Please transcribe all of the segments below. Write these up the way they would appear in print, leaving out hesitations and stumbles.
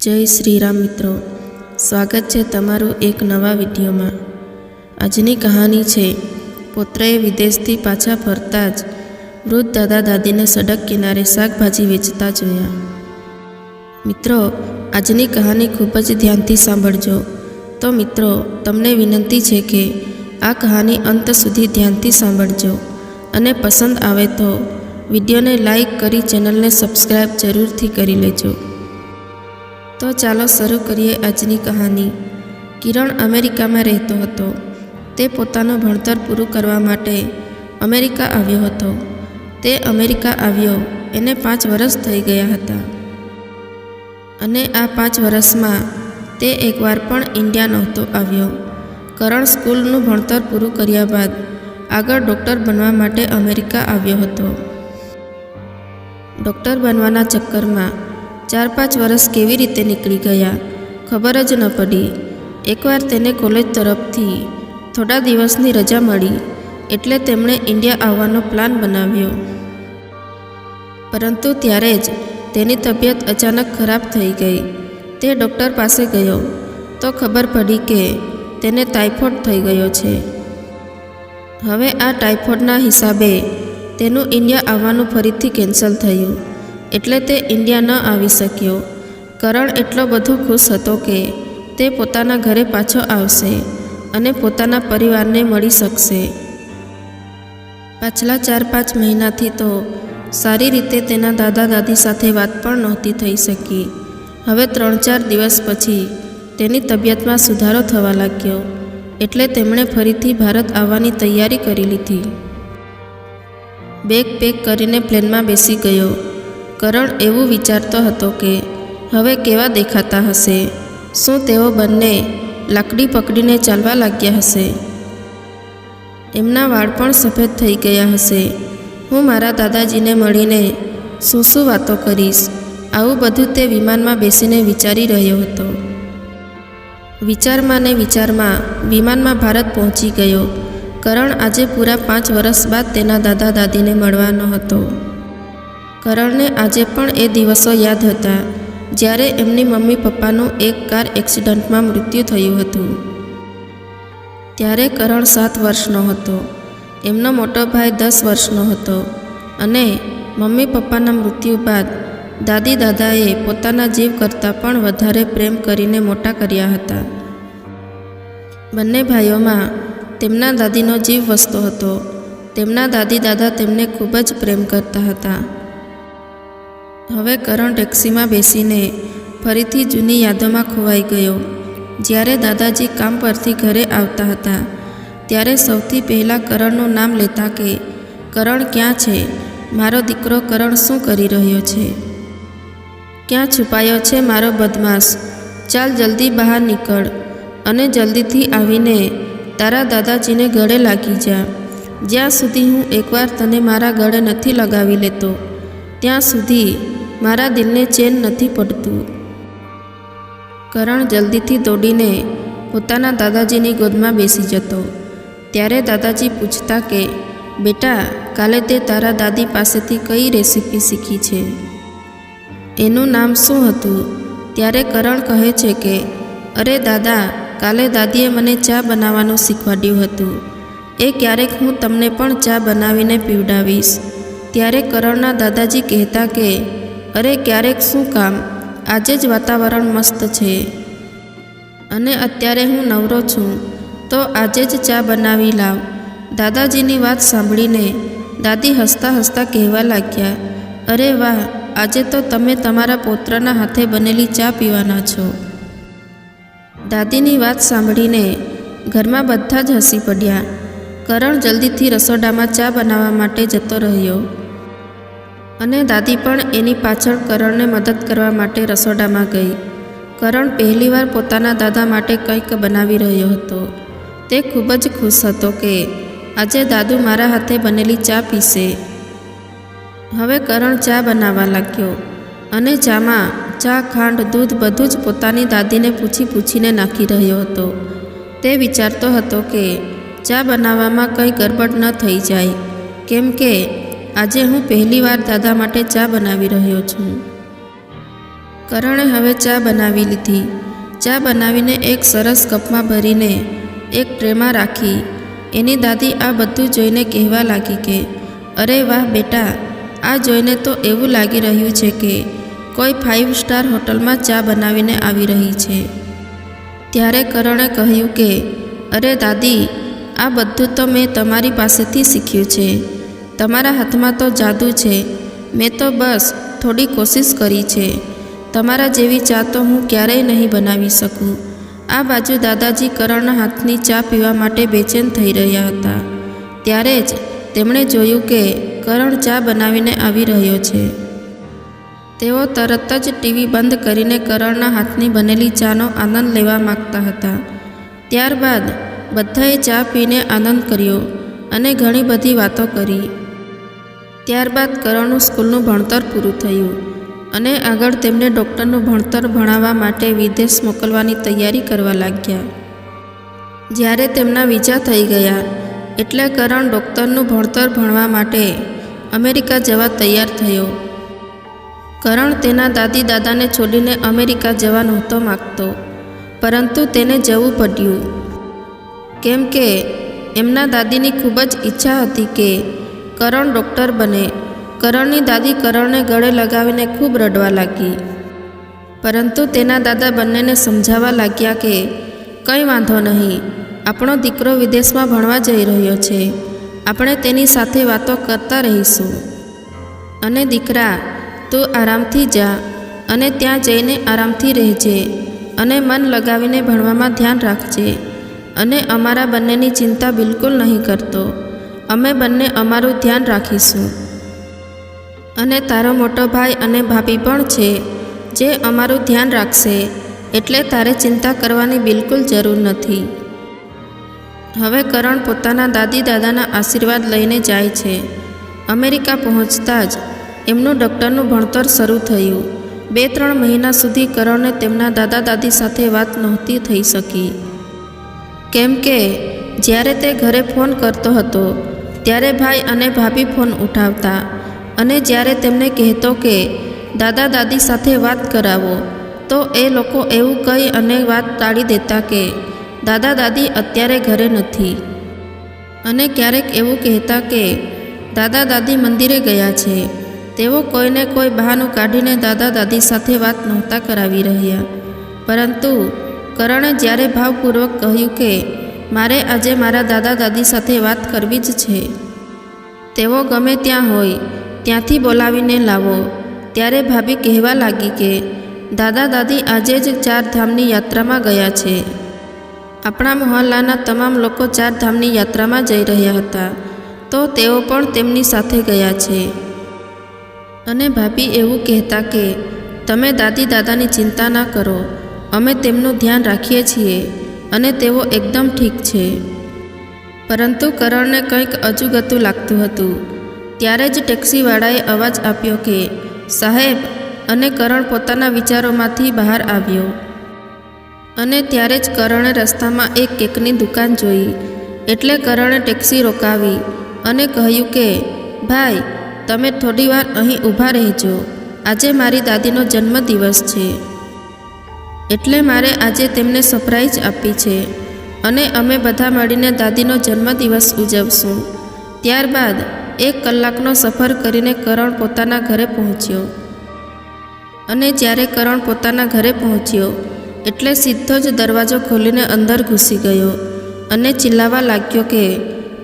જય શ્રી રામ મિત્રો, સ્વાગત છે તમારું એક નવા વિડીયોમાં। આજની કહાની છે પુત્રએ વિદેશથી પાછા ફરતા જ વૃદ્ધ દાદા દાદીને સડક કિનારે શાકભાજી વેચતા જોયા। મિત્રો, આજની કહાની ખૂબ જ ધ્યાનથી સાંભળજો। તો મિત્રો, તમને વિનંતી છે કે આ કહાની અંત સુધી ધ્યાનથી સાંભળજો અને પસંદ આવે તો વિડીયોને લાઈક કરી ચેનલને સબસ્ક્રાઈબ જરૂરથી કરી લેજો। તો ચાલો શરૂ કરીએ આજની કહાની। કિરણ અમેરિકામાં રહેતો હતો। તે પોતાનું ભણતર પૂરું કરવા માટે અમેરિકા આવ્યો હતો। તે અમેરિકા આવ્યો એને 5 વર્ષ થઈ ગયા હતા અને આ 5 વર્ષમાં તે એકવાર પણ ઇન્ડિયા નહોતો આવ્યો। કરણ સ્કૂલનું ભણતર પૂરું કર્યા બાદ આગળ ડૉક્ટર બનવા માટે અમેરિકા આવ્યો હતો। ડૉક્ટર બનવાના ચક્કરમાં 4-5 વર્ષ કેવી રીતે નીકળી ગયા ખબર જ ન પડી। એકવાર તેને કોલેજ તરફથી થોડા દિવસની રજા મળી એટલે તેમણે ઇન્ડિયા આવવાનો પ્લાન બનાવ્યો। પરંતુ ત્યારે જ તેની તબિયત અચાનક ખરાબ થઈ ગઈ। તે ડૉક્ટર પાસે ગયો તો ખબર પડી કે તેને ટાઇફોઇડ થઈ ગયો છે। હવે આ ટાઇફોઇડના હિસાબે તેનું ઇન્ડિયા આવવાનું ફરીથી કેન્સલ થયું એટલે તે ઇન્ડિયા ન આવી શક્યો। કરણ એટલો બધો ખુશ હતો કે તે પોતાના ઘરે પાછો આવશે અને પોતાના પરિવારને મળી શકશે। પાછલા 4-5 મહિનાથી તો સારી રીતે તેના દાદા દાદી સાથે વાત પણ નહોતી થઈ શકી। હવે 3-4 દિવસ પછી તેની તબિયતમાં સુધારો થવા લાગ્યો એટલે તેમણે ફરીથી ભારત આવવાની તૈયારી કરી લીધી। બેગ પેક કરીને પ્લેનમાં બેસી ગયો। કરણ એવું વિચારતો હતો કે હવે કેવા દેખાતા હશે? શું તેઓ બંને લાકડી પકડીને ચાલવા લાગ્યા હશે? એમના વાળ પણ સફેદ થઈ ગયા હશે। હું મારા દાદાજીને મળીને શું વાતો કરીશ? આવું બધું તે વિમાનમાં બેસીને વિચારી રહ્યો હતો। વિચારમાં ને વિચારમાં વિમાનમાં ભારત પહોંચી ગયો। કરણ આજે પૂરા 5 વર્ષ બાદ તેના દાદા દાદીને મળવાનો હતો। કરણને આજે પણ એ દિવસો યાદ હતા જ્યારે એમની મમ્મી પપ્પાનું એક કાર એક્સિડન્ટમાં મૃત્યુ થયું હતું। ત્યારે કરણ 7 વર્ષનો હતો, એમનો મોટો ભાઈ 10 વર્ષનો હતો અને મમ્મી પપ્પાના મૃત્યુ બાદ દાદી દાદાએ પોતાના જીવ કરતાં પણ વધારે પ્રેમ કરીને મોટા કર્યા હતા। બંને ભાઈઓમાં તેમના દાદીનો જીવ વસતો હતો। તેમના દાદી દાદા તેમને ખૂબ જ પ્રેમ કરતા હતા। હવે કરણ ટેક્સીમાં બેસીને ફરીથી જૂની યાદોમાં ખોવાઈ ગયો। જ્યારે દાદાજી કામ પરથી ઘરે આવતા હતા ત્યારે સૌથી પહેલાં કરણનું નામ લેતા કે કરણ ક્યાં છે? મારો દીકરો કરણ શું કરી રહ્યો છે? ક્યાં છુપાયો છે મારો બદમાશ? ચાલ જલ્દી બહાર નીકળ અને જલ્દીથી આવીને તારા દાદાજીને ગળે લાગી જા। જ્યાં સુધી હું એકવાર તને મારા ગળે નથી લગાવી લેતો ત્યાં સુધી મારા દિલને ચેન નથી પડતું। કરણ જલ્દીથી દોડીને પોતાના દાદાજીની ગોદમાં બેસી જતો। ત્યારે દાદાજી પૂછતા કે બેટા, કાલે તે તારા દાદી પાસેથી કઈ રેસીપી શીખી છે? એનું નામ શું હતું? ત્યારે કરણ કહે છે કે અરે દાદા, કાલે દાદીએ મને ચા બનાવવાનું શીખવાડ્યું હતું। એ ક્યારેક હું તમને પણ ચા બનાવીને પીવડાવીશ। ત્યારે કરણના દાદાજી કહેતા કે અરે ક્યારેક શું કામ, આજે જ વાતાવરણ મસ્ત છે અને અત્યારે હું નવરો છું તો આજે જ ચા બનાવી લાવ। દાદાજીની વાત સાંભળીને દાદી હસતા હસતા કહેવા લાગ્યા, અરે વાહ, આજે તો તમે તમારા પૌત્રના હાથે બનેલી ચા પીવાના છો। દાદીની વાત સાંભળીને ઘરમાં બધા જ હસી પડ્યા। કરણ જલ્દીથી રસોડામાં ચા બનાવવા માટે જતો રહ્યો અને દાદી પણ એની પાછળ કરણને મદદ કરવા માટે રસોડામાં ગઈ। કરણ પહેલીવાર પોતાના દાદા માટે કંઈક બનાવી રહ્યો હતો। તે ખૂબ જ ખુશ હતો કે આજે દાદુ મારા હાથે બનેલી ચા પીશે। હવે કરણ ચા બનાવવા લાગ્યો અને ચામાં ચા, ખાંડ, દૂધ બધું જ પોતાની દાદીને પૂછીને નાખી રહ્યો હતો। તે વિચારતો હતો કે ચા બનાવવામાં કંઈ ગરબડ ન થઈ જાય કેમ કે આજે હું પહેલીવાર દાદા માટે ચા બનાવી રહ્યો છું। કરણે હવે ચા બનાવી લીધી. ચા બનાવીને એક સરસ કપમાં ભરીને એક ટ્રેમાં રાખી. એની દાદી આ બધું જોઈને કહેવા લાગી કે, અરે વાહ બેટા, આ જોઈને તો એવું લાગી રહ્યું છે કે કોઈ 5 સ્ટાર હોટલમાં ચા બનાવીને આવી રહી છે. ત્યારે કરણે કહ્યું કે, અરે દાદી, આ બધું તો મેં તમારી પાસેથી શીખ્યું છે. તમારા હાથમાં તો જાદુ છે. મેં તો બસ થોડી કોશિશ કરી છે. તમારા જેવી ચા તો હું ક્યારેય નહીં બનાવી શકું. આ બાજુ દાદાજી કરણના હાથની ચા પીવા માટે બેચેન થઈ રહ્યા હતા. ત્યારે જ તેમણે જોયું કે કરણ ચા બનાવીને આવી રહ્યો છે. તેઓ તરત જ ટીવી બંધ કરીને કરણના હાથની બનેલી ચાનો આનંદ લેવા માગતા હતા. ત્યારબાદ બધાએ ચા પીને આનંદ કર્યો અને ઘણી બધી વાતો કરી. ત્યારબાદ કરણનું સ્કૂલનું ભણતર પૂરું થયું અને આગળ તેમને ડૉક્ટરનું ભણતર ભણાવવા માટે વિદેશ મોકલવાની તૈયારી કરવા લાગ્યા. જ્યારે તેમના વિઝા થઈ ગયા એટલે કરણ ડૉક્ટરનું ભણતર ભણવા માટે અમેરિકા જવા તૈયાર થયો. કરણ તેના દાદી દાદાને છોડીને અમેરિકા જવા નહોતો માગતો, પરંતુ તેને જવું પડ્યું, કેમ કે એમના દાદીની ખૂબ જ ઈચ્છા હતી કે કરણ ડૉક્ટર બને. કરણની દાદી કરણને ગળે લગાવીને ખૂબ રડવા લાગી, પરંતુ તેના દાદા બંનેને સમજાવવા લાગ્યા કે કંઈ વાંધો નહીં, આપણો દીકરો વિદેશમાં ભણવા જઈ રહ્યો છે, આપણે તેની સાથે વાતો કરતા રહીશું. અને દીકરા, તું આરામથી જા અને ત્યાં જઈને આરામથી રહેજે અને મન લગાવીને ભણવામાં ધ્યાન રાખજે અને અમારા બંનેની ચિંતા બિલકુલ નહીં કરતો. અમે બંને અમારું ધ્યાન રાખીશું. અને તારો મોટો ભાઈ અને ભાભી પણ છે જે અમારું ધ્યાન રાખશે, એટલે તારે ચિંતા કરવાની બિલકુલ જરૂર નથી. હવે કરણ પોતાના દાદી દાદાના આશીર્વાદ લઈને જાય છે. અમેરિકા પહોંચતા જ એમનું ડૉક્ટરનું ભણતર શરૂ થયું. 2-3 મહિના સુધી કરણને તેમના દાદા દાદી સાથે વાત નહોતી થઈ શકી, કેમ કે જ્યારે તે ઘરે ફોન કરતો હતો ત્યારે ભાઈ અને ભાભી ફોન ઉઠાવતા અને જ્યારે તેમને કહેતો કે દાદા દાદી સાથે વાત કરાવો તો એ લોકો એવું કહી અને વાત ટાળી દેતા કે દાદા દાદી અત્યારે ઘરે નથી. અને ક્યારેક એવું કહેતા કે દાદા દાદી મંદિરે ગયા છે. તેઓ કોઈને કોઈ બહાનું કાઢીને દાદા દાદી સાથે વાત નહોતા કરાવી રહ્યા. પરંતુ કરણે જ્યારે ભાવપૂર્વક કહ્યું કે મારે આજે મારા દાદા દાદી સાથે વાત કરવી જ છે, તેઓ ગમે ત્યાં હોય ત્યાંથી બોલાવીને લાવો, ત્યારે ભાભી કહેવા લાગી કે દાદા દાદી આજે જ 4 ધામની યાત્રામાં ગયા છે. આપણા મહોલ્લાના તમામ લોકો 4 ધામની યાત્રામાં જઈ રહ્યા હતા, તો તેઓ પણ તેમની સાથે ગયા છે. અને ભાભી એવું કહેતા કે તમે દાદી દાદાની ચિંતા ના કરો, અમે તેમનું ધ્યાન રાખીએ છીએ અને તેઓ એકદમ ઠીક છે. પરંતુ કરણને કંઈક અજુગતું લાગતું હતું. ત્યારે જ ટેક્સીવાળાએ અવાજ આપ્યો કે સાહેબ, અને કરણ પોતાના વિચારોમાંથી બહાર આવ્યો. અને ત્યારે જ કરણે રસ્તામાં એક કેકની દુકાન જોઈ, એટલે કરણે ટેક્સી રોકાવી અને કહ્યું કે ભાઈ, તમે થોડીવાર અહીં ઊભા રહેજો, આજે મારી દાદીનો જન્મદિવસ છે, એટલે મારે આજે તેમને સરપ્રાઈઝ આપી છે અને અમે બધા મળીને દાદીનો જન્મદિવસ ઉજવશું. ત્યારબાદ 1 કલાકનો સફર કરીને કરણ પોતાના ઘરે પહોંચ્યો. અને જ્યારે કરણ પોતાના ઘરે પહોંચ્યો એટલે સીધો જ દરવાજો ખોલીને અંદર ઘૂસી ગયો અને ચિલ્લાવા લાગ્યો કે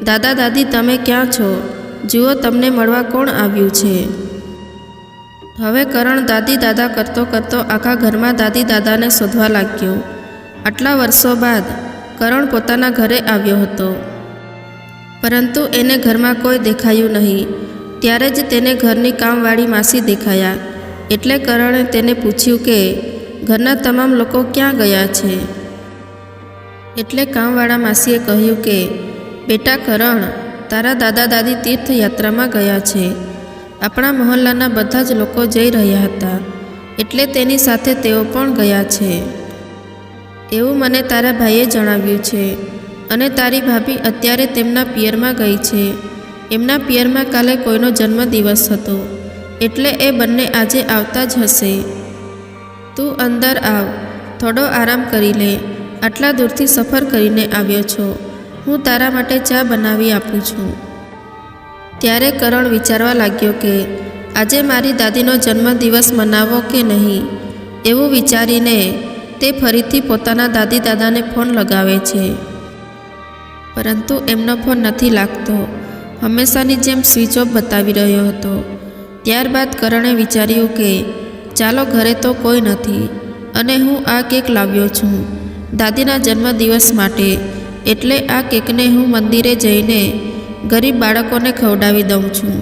દાદા દાદી, તમે ક્યાં છો? જુઓ, તમને મળવા કોણ આવ્યું છે. હવે કરણ દાદી દાદા કરતો કરતો આખા ઘરમાં દાદી દાદાને શોધવા લાગ્યો. આટલા વર્ષો બાદ કરણ પોતાના ઘરે આવ્યો હતો, પરંતુ એને ઘરમાં કોઈ દેખાયું નહીં. ત્યારે જ તેને ઘરની કામવાળી માસી દેખાયા, એટલે કરણે તેને પૂછ્યું કે ઘરના તમામ લોકો ક્યાં ગયા છે. એટલે કામવાળા માસીએ કહ્યું કે બેટા કરણ, તારા દાદા દાદી તીર્થયાત્રામાં ગયા છે. આપણા મહોલ્લાના બધા જ લોકો જઈ રહ્યા હતા, એટલે તેની સાથે તેઓ પણ ગયા છે. એવું મને તારા ભાઈએ જણાવ્યું છે. અને તારી ભાભી અત્યારે તેમના પિયરમાં ગઈ છે. એમના પિયરમાં કાલે કોઈનો જન્મદિવસ હતો, એટલે એ બંને આજે આવતા જ હશે. તું અંદર આવ, થોડો આરામ કરી લે. આટલા દૂરથી સફર કરીને આવ્યો છો, હું તારા માટે ચા બનાવી આપું છું. ત્યારે કરણ વિચારવા લાગ્યો કે આજે મારી દાદીનો જન્મદિવસ મનાવવો કે નહીં. એવું વિચારીને તે ફરીથી પોતાના દાદી દાદાને ફોન લગાવે છે, પરંતુ એમનો ફોન નથી લાગતો. હંમેશાની જેમ સ્વિચ ઓફ બતાવી રહ્યો હતો. ત્યારબાદ કરણે વિચાર્યું કે ચાલો, ઘરે તો કોઈ નથી અને હું આ કેક લાવ્યો છું દાદીના જન્મદિવસ માટે, એટલે આ કેકને હું મંદિરે જઈને ગરીબ બાળકોને ખવડાવી દઉં છું.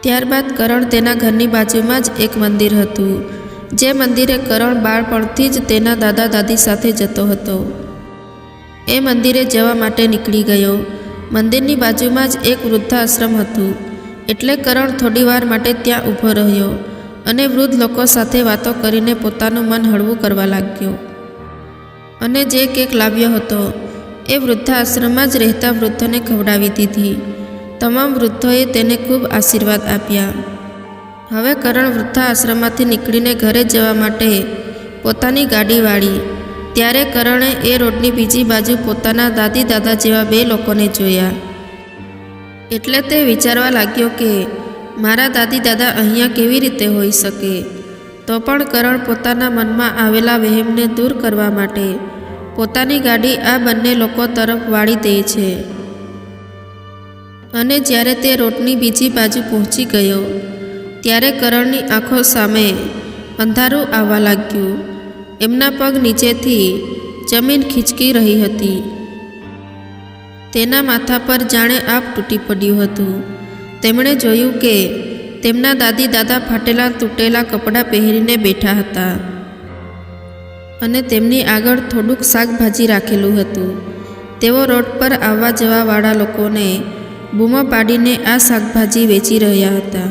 ત્યારબાદ કરણ તેના ઘરની બાજુમાં જ એક મંદિર હતું, જે મંદિરે કરણ બાળપણથી જ તેના દાદા દાદી સાથે જતો હતો. એ મંદિરે જવા માટે નીકળી ગયો. મંદિરની બાજુમાં જ એક વૃદ્ધાશ્રમ હતું, એટલે કરણ થોડીવાર માટે ત્યાં ઊભો રહ્યો અને વૃદ્ધ લોકો સાથે વાતો કરીને પોતાનું મન હળવું કરવા લાગ્યો. અને જે કેક લાવ્યો હતો એ વૃદ્ધાશ્રમમાં જ રહેતા વૃદ્ધોને ખવડાવી દીધી. તમામ વૃદ્ધોએ તેને ખૂબ આશીર્વાદ આપ્યા. હવે કરણ વૃદ્ધાશ્રમમાંથી નીકળીને ઘરે જવા માટે પોતાની ગાડી વાળી. ત્યારે કરણે એ રોડની બીજી બાજુ પોતાના દાદી દાદા જેવા બે લોકોને જોયા. એટલે તે વિચારવા લાગ્યો કે મારા દાદી દાદા અહીંયા કેવી રીતે હોઈ શકે. તો પણ કરણ પોતાના મનમાં આવેલા વહેમને દૂર કરવા માટે પોતાની ગાડી આ બંને લોકો તરફ વાળી દે છે. અને જ્યારે તે રોડની બીજી બાજુ પહોંચી ગયો ત્યારે કરણની આંખો સામે અંધારું આવવા લાગ્યું. એમના પગ નીચેથી જમીન ખીચકી રહી હતી. તેના માથા પર જાણે આપ તૂટી પડ્યું હતું. તેમણે જોયું કે તેમના દાદી દાદા ફાટેલા તૂટેલા કપડાં પહેરીને બેઠા હતા અને તેમની આગળ થોડુંક શાકભાજી રાખેલું હતું. તેઓ રોડ પર આવવા જવાવાળા લોકોને બૂમો પાડીને આ શાકભાજી વેચી રહ્યા હતા.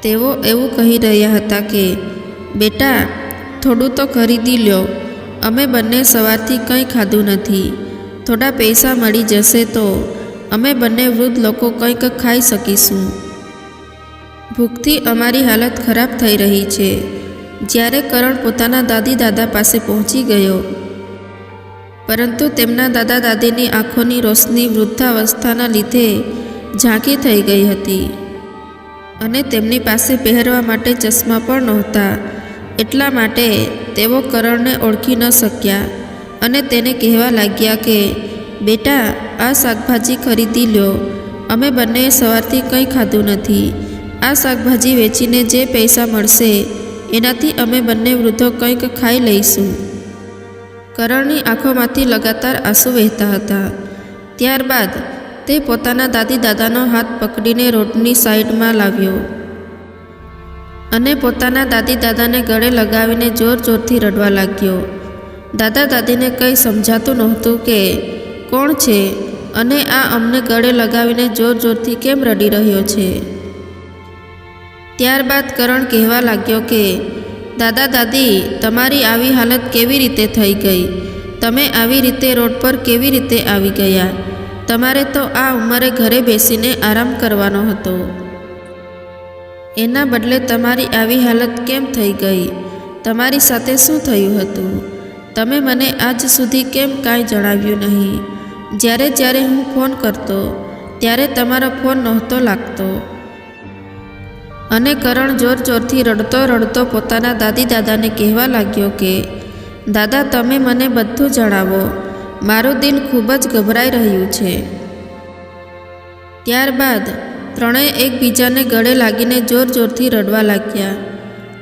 તેઓ એવું કહી રહ્યા હતા કે બેટા, થોડું તો ખરીદી લ્યો. અમે બંને સવારથી કંઈ ખાધું નથી. થોડા પૈસા મળી જશે તો અમે બંને વૃદ્ધ લોકો કંઈક ખાઈ શકીશું. ભૂખથી અમારી હાલત ખરાબ થઈ રહી છે. જ્યારે કરણ પોતાના દાદી દાદા પાસે પહોંચી ગયો, પરંતુ તેમના દાદા દાદીની આંખોની રોશની વૃદ્ધાવસ્થાના લીધે ઝાંખી થઈ ગઈ હતી અને તેમની પાસે પહેરવા માટે ચશ્મા પણ નહોતા. એટલા માટે તેઓ કરણને ઓળખી ન શક્યા અને તેને કહેવા લાગ્યા કે બેટા, આ શાકભાજી ખરીદી લ્યો. અમે બંનેએ સવારથી કંઈ ખાધું નથી. આ શાકભાજી વેચીને જે પૈસા મળશે એનાથી અમે બંને વૃદ્ધો કંઈક ખાઈ લઈશું. કરણની આંખોમાંથી લગાતાર આંસુ વહેતા હતા. ત્યારબાદ તે પોતાના દાદી દાદાનો હાથ પકડીને રોડની સાઈડમાં લાવ્યો અને પોતાના દાદી દાદાને ગળે લગાવીને જોર જોરથી રડવા લાગ્યો. દાદા દાદીને કંઈ સમજાતું નહોતું કે કોણ છે અને આ અમને ગળે લગાવીને જોર જોરથી કેમ રડી રહ્યો છે. ત્યારબાદ કરણ કહેવા લાગ્યો કે દાદા દાદી, તમારી આવી હાલત કેવી રીતે થઈ ગઈ? તમે આવી રીતે રોડ પર કેવી રીતે આવી ગયા? તમારે તો આ ઉંમરે ઘરે બેસીને આરામ કરવાનો હતો. એના બદલે તમારી આવી હાલત કેમ થઈ ગઈ? તમારી સાથે શું થયું હતું? તમે મને આજ સુધી કેમ કાંઈ જણાવ્યું નહીં? જ્યારે હું ફોન કરતો ત્યારે તમારો ફોન નહોતો લાગતો. અને કરણ જોર જોરથી રડતો રડતો પોતાના દાદી દાદાને કહેવા લાગ્યો કે દાદા, તમે મને બધું જણાવો. મારું દિલ ખૂબ જ ગભરાઈ રહ્યું છે. ત્યારબાદ ત્રણેય એકબીજાને ગળે લાગીને જોર જોરથી રડવા લાગ્યા.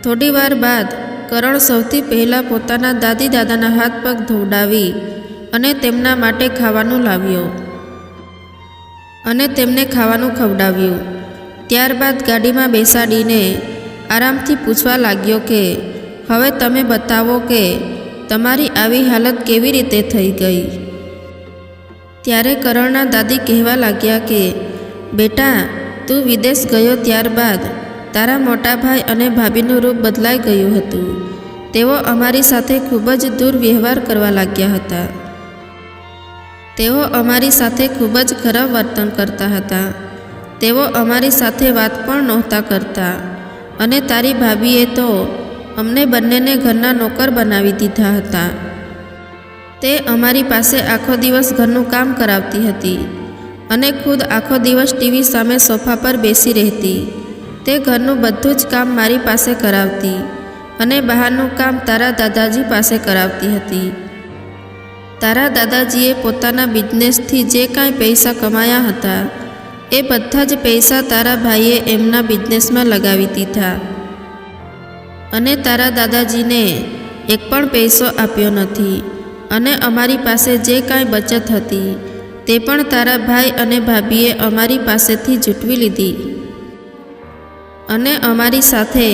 થોડી વાર બાદ કરણ સૌથી પહેલાં પોતાના દાદી દાદાના હાથ પગ ધોવડાવી અને તેમના માટે ખાવાનું લાવ્યો અને તેમને ખાવાનું ખવડાવ્યું. ત્યારબાદ ગાડીમાં બેસાડીને આરામથી પૂછવા લાગ્યો કે હવે તમે બતાવો કે તમારી આવી હાલત કેવી રીતે થઈ ગઈ. ત્યારે કરણના દાદી કહેવા લાગ્યા કે બેટા, તું વિદેશ ગયો ત્યારબાદ તારા મોટા ભાઈ અને ભાભીનું રૂપ બદલાઈ ગયું હતું. તેઓ અમારી સાથે ખૂબ જ દુર્વ્યવહાર કરવા લાગ્યા હતા. તેઓ અમારી સાથે ખૂબ જ ખરાબ વર્તન કરતા હતા. તેઓ અમારી સાથે વાત પણ નહોતા કરતા અને તારી ભાભીએ તો અમને બંનેને ઘરના નોકર બનાવી દીધા હતા. તે અમારી પાસે આખો દિવસ ઘરનું કામ કરાવતી હતી અને ખુદ આખો દિવસ ટીવી સામે સોફા પર બેસી રહેતી. તે ઘરનું બધું જ કામ મારી પાસે કરાવતી અને બહારનું કામ તારા દાદાજી પાસે કરાવતી હતી. તારા દાદાજીએ પોતાના બિઝનેસથી જે કાંઈ પૈસા કમાયા હતા એ બધા જ પૈસા તારા ભાઈએ એમના બિઝનેસમાં લગાવી દીધા અને તારા દાદાજીને એક પણ પૈસો આપ્યો નથી. અને અમારી પાસે જે કાંઈ બચત હતી તે પણ તારા ભાઈ અને ભાભીએ અમારી પાસેથી જૂટવી લીધી અને અમારી સાથે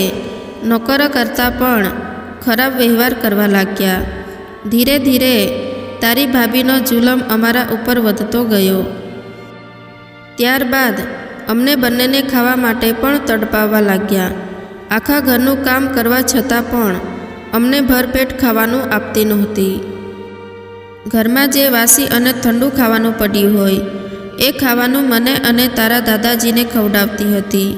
નોકરો કરતાં પણ ખરાબ વ્યવહાર કરવા લાગ્યા. ધીરે ધીરે તારી ભાભીનો જુલમ અમારા ઉપર વધતો ગયો. ત્યારબાદ અમને બંનેને ખાવા માટે પણ તડપાવવા લાગ્યા. આખા ઘરનું કામ કરવા છતાં પણ અમને ભરપેટ ખાવાનું આપતી નહોતી. ઘરમાં જે વાસી અને ઠંડુ ખાવાનું પડ્યું હોય એ ખાવાનું મને અને તારા દાદાજીને ખવડાવતી હતી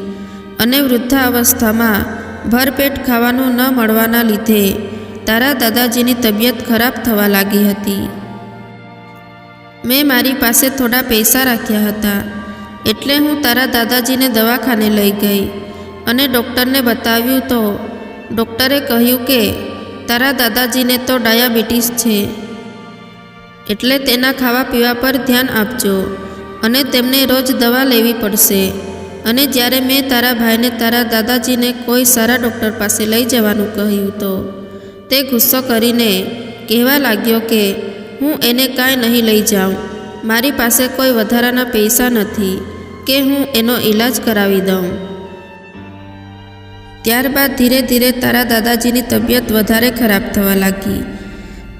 અને વૃદ્ધાવસ્થામાં ભરપેટ ખાવાનું ન મળવાના લીધે તારા દાદાજીની તબિયત ખરાબ થવા લાગી હતી. મેં મારી પાસે થોડા પૈસા રાખ્યા હતા એટલે હું તારા દાદાજીને દવાખાને લઈ ગઈ અને ડૉક્ટરને બતાવ્યું તો ડૉક્ટરે કહ્યું કે તારા દાદાજીને તો ડાયાબિટીસ છે, એટલે તેના ખાવા પીવા પર ધ્યાન આપજો અને તેમને રોજ દવા લેવી પડશે. અને જ્યારે મેં તારા ભાઈને તારા દાદાજીને કોઈ સારા ડૉક્ટર પાસે લઈ જવાનું કહ્યું તો તે ગુસ્સો કરીને કહેવા લાગ્યો કે હું એને કાંઈ નહીં લઈ જાઉં, મારી પાસે કોઈ વધારાના પૈસા નથી કે હું એનો ઈલાજ કરાવી દઉં. ત્યારબાદ ધીરે ધીરે તારા દાદાજીની તબિયત વધારે ખરાબ થવા લાગી.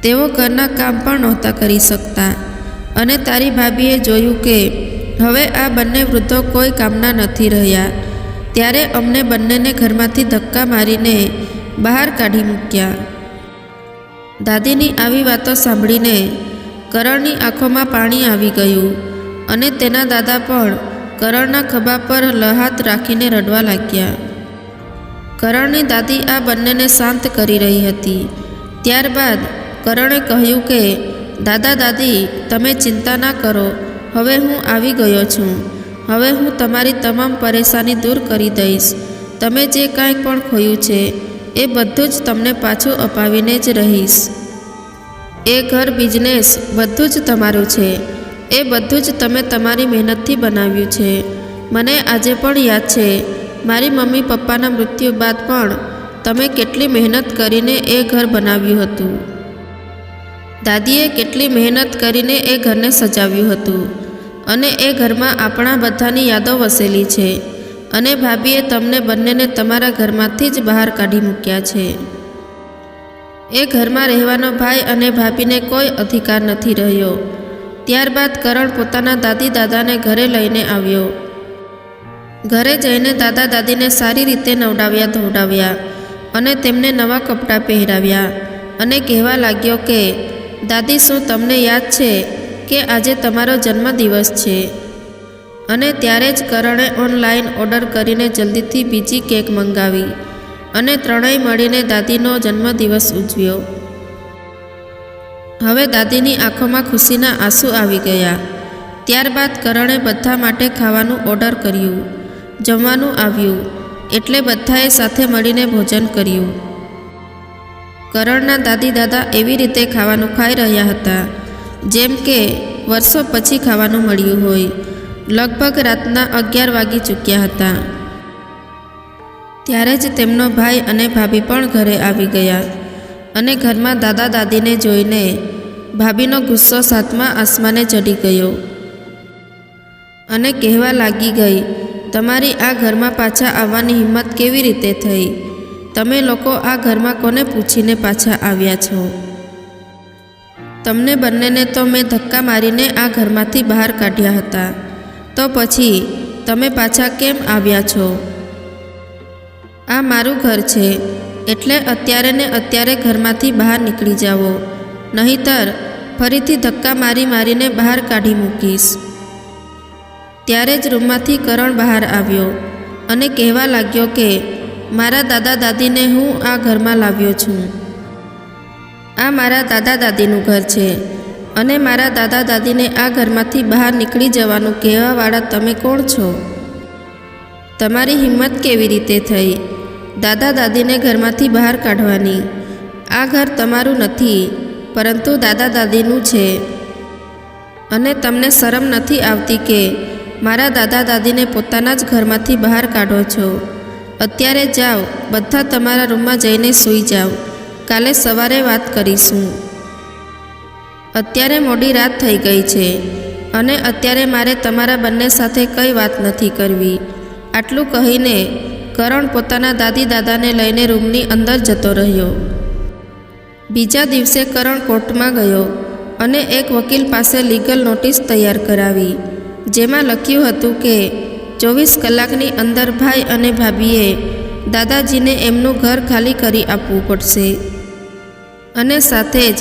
તેઓ ઘરના કામ પણ નહોતા કરી શકતા અને તારી ભાભીએ જોયું કે હવે આ બંને વૃદ્ધો કોઈ કામના નથી રહ્યા. ત્યારે અમને બંનેને ઘરમાંથી ધક્કા મારીને બહાર કાઢી મૂક્યા. દાદીની આવી વાતો સાંભળીને કરણની આંખોમાં પાણી આવી ગયું અને તેના દાદા પણ કરણના ખભા પર લહાત રાખીને રડવા લાગ્યા. કરણની દાદી આ બંનેને શાંત કરી રહી હતી. ત્યારબાદ કરણે કહ્યું કે દાદા દાદી તમે ચિંતા ના કરો, હવે હું આવી ગયો છું. હવે હું તમારી તમામ પરેશાની દૂર કરી દઈશ. તમે જે કાંઈ પણ ખોયું છે એ બધું જ તમને પાછું અપાવીને જ રહીશ. એ ઘર બિઝનેસ બધું જ તમારું છે. એ બધું જ તમે તમારી મહેનતથી બનાવ્યું છે. મને આજે પણ યાદ છે મારી મમ્મી પપ્પાના મૃત્યુ બાદ પણ તમે કેટલી મહેનત કરીને એ ઘર બનાવ્યું હતું. દાદીએ કેટલી મહેનત કરીને એ ઘરને સજાવ્યું હતું અને એ ઘરમાં આપણા બધાની યાદો વસેલી છે અને ભાભીએ તમને બંનેને તમારા ઘરમાંથી જ બહાર કાઢી મૂક્યા છે. એ ઘરમાં રહેવાનો ભાઈ અને ભાભીને કોઈ અધિકાર નથી રહ્યો. ત્યારબાદ કરણ પોતાના દાદી દાદાને ઘરે લઈને આવ્યો. ઘરે જઈને દાદા દાદીને સારી રીતે નવડાવ્યા ધોવડાવ્યા અને તેમને નવા કપડાં પહેરાવ્યા અને કહેવા લાગ્યો કે દાદી શું તમને યાદ છે કે આજે તમારો જન્મદિવસ છે? અને ત્યારે જ કરણે ઓનલાઈન ઓર્ડર કરીને જલ્દીથી બીજી કેક મંગાવી અને ત્રણેય મળીને દાદીનો જન્મદિવસ ઉજવ્યો. હવે દાદીની આંખોમાં ખુશીના આંસુ આવી ગયા. ત્યારબાદ કરણે બધા માટે ખાવાનું ઓર્ડર કર્યું. જમવાનું આવ્યું એટલે બધાએ સાથે મળીને ભોજન કર્યું. કરણના દાદી દાદા એવી રીતે ખાવાનું ખાઈ રહ્યા હતા જેમ કે વર્ષો પછી ખાવાનું મળ્યું હોય. લગભગ રાતના 11 વાગી ચૂક્યા હતા. ત્યારે જ તેમનો ભાઈ અને ભાભી પણ ઘરે આવી ગયા અને ઘરમાં દાદા દાદીને જોઈને ભાભીનો ગુસ્સો 7મા આસમાને ચડી ગયો અને કહેવા લાગી ગઈ, તમારી આ ઘરમાં પાછા આવવાની હિંમત કેવી રીતે થઈ? તમે લોકો આ ઘરમાં કોને પૂછીને પાછા આવ્યા છો? તમને બંનેને તો મેં ધક્કા મારીને આ ઘરમાંથી બહાર કાઢ્યા હતા, તો પછી તમે પાછા કેમ આવ્યા છો? આ મારું ઘર છે એટલે અત્યારે ને અત્યારે ઘરમાંથી બહાર નીકળી જાઓ, નહીંતર ફરીથી ધક્કા મારી મારીને બહાર કાઢી મૂકીશ. ત્યારે જ રૂમમાંથી કરણ બહાર આવ્યો અને કહેવા લાગ્યો કે મારા દાદા દાદીને હું આ ઘરમાં લાવ્યો છું. આ મારા દાદા દાદીનું ઘર છે અને મારા દાદા દાદીને આ ઘરમાંથી બહાર નીકળી જવાનું કહેવાવાળા તમે કોણ છો? તમારી હિંમત કેવી રીતે થઈ દાદા દાદીને ઘરમાંથી બહાર કાઢવાની? આ ઘર તમારું નથી, પરંતુ દાદા દાદીનું છે. અને તમને શરમ નથી આવતી કે મારા દાદા દાદીને પોતાના જ ઘરમાંથી બહાર કાઢો છો? અત્યારે જાઓ, બધા તમારા રૂમમાં જઈને સૂઈ જાઓ. કાલે સવારે વાત કરીશું. અત્યારે મોડી રાત થઈ ગઈ છે અને અત્યારે મારે તમારા બંને સાથે કંઈ વાત નથી કરવી. આટલું કહીને કરણ પોતાના દાદી દાદાને લઈને રૂમની અંદર જતો રહ્યો. બીજા દિવસે કરણ કોર્ટમાં ગયો અને એક વકીલ પાસે લીગલ નોટિસ તૈયાર કરાવી, જેમાં લખ્યું હતું કે 24 કલાકની અંદર ભાઈ અને ભાભીએ દાદાજીને એમનું ઘર ખાલી કરી આપવું પડશે. અને સાથે જ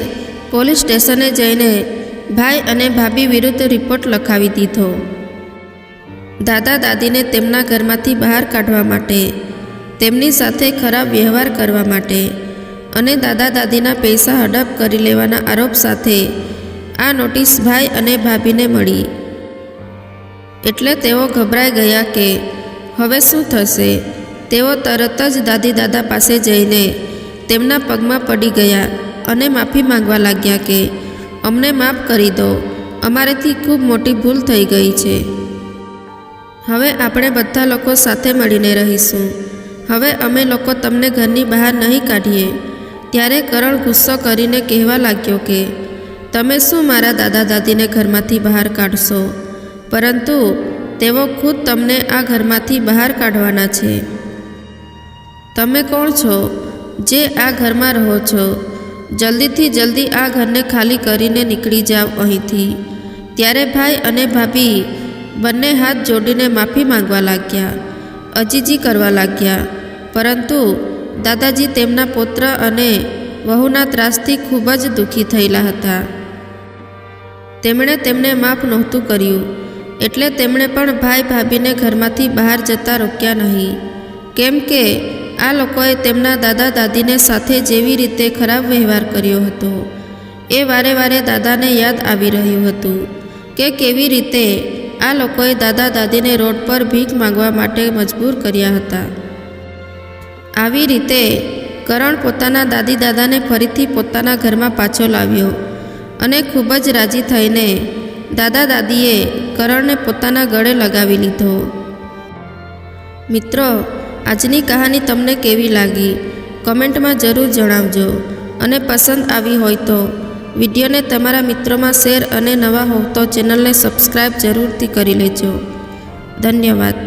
પોલીસ સ્ટેશને જઈને ભાઈ અને ભાભી વિરુદ્ધ રિપોર્ટ લખાવી દીધો. દાદા દાદીને તેમના ઘરમાંથી બહાર કાઢવા માટે, તેમની સાથે ખરાબ વ્યવહાર કરવા માટે અને દાદા દાદીના પૈસા હડપ કરી લેવાના આરોપ સાથે આ નોટિસ ભાઈ અને ભાભીને મળી. એટલે તેઓ ગભરાઈ ગયા કે હવે શું થશે. તેઓ તરત જ દાદી દાદા પાસે જઈને તેમના પગમાં પડી ગયા અને માફી માંગવા લાગ્યા કે અમને માફ કરી દો, અમારેથી ખૂબ મોટી ભૂલ થઈ ગઈ છે. હવે આપણે બધા લોકો સાથે મળીને રહીશું. હવે અમે લોકો તમને ઘરની બહાર નહીં કાઢીએ. ત્યારે કરણ ગુસ્સો કરીને કહેવા લાગ્યો કે તમે શું મારા દાદા દાદીને ઘરમાંથી બહાર કાઢશો? પરંતુ તેઓ ખુદ તમને આ ઘરમાંથી બહાર કાઢવાના છે. તમે કોણ છો જે આ ઘરમાં રહો છો? જલ્દીથી જલ્દી આ ઘરને ખાલી કરીને નીકળી જાઓ અહીંથી. ત્યારે ભાઈ અને ભાભી બંને હાથ જોડીને માફી માંગવા લાગ્યા, અજીજી કરવા લાગ્યા. પરંતુ દાદાજી તેમના પુત્ર અને વહુના ત્રાસથી ખૂબ જ દુઃખી થયેલા હતા. તેમણે તેમને માફ નહોતું કર્યું, એટલે તેમણે પણ ભાઈ ભાભીને ઘરમાંથી બહાર જતા રોક્યા નહીં. કેમ કે આ લોકોએ તેમના દાદા દાદીને સાથે જેવી રીતે ખરાબ વ્યવહાર કર્યો હતો એ વારે વારે દાદાને યાદ આવી રહ્યું હતું કે કેવી રીતે આ લોકોએ દાદા દાદીને રોડ પર ભીખ માંગવા માટે મજબૂર કર્યા હતા. આવી રીતે કરણ પોતાના દાદી દાદાને ફરીથી પોતાના ઘરમાં પાછો લાવ્યો અને ખૂબ જ રાજી થઈને દાદા દાદીએ કરણને પોતાના ગળે લગાવી લીધો. મિત્રો, આજની કહાની તમને કેવી લાગી કમેન્ટમાં જરૂર જણાવજો. અને પસંદ આવી હોય તો વિડીયોને તમારા મિત્રોમાં શેર અને નવા હો તો ચેનલને સબસ્ક્રાઈબ જરૂરથી કરી લેજો. ધન્યવાદ.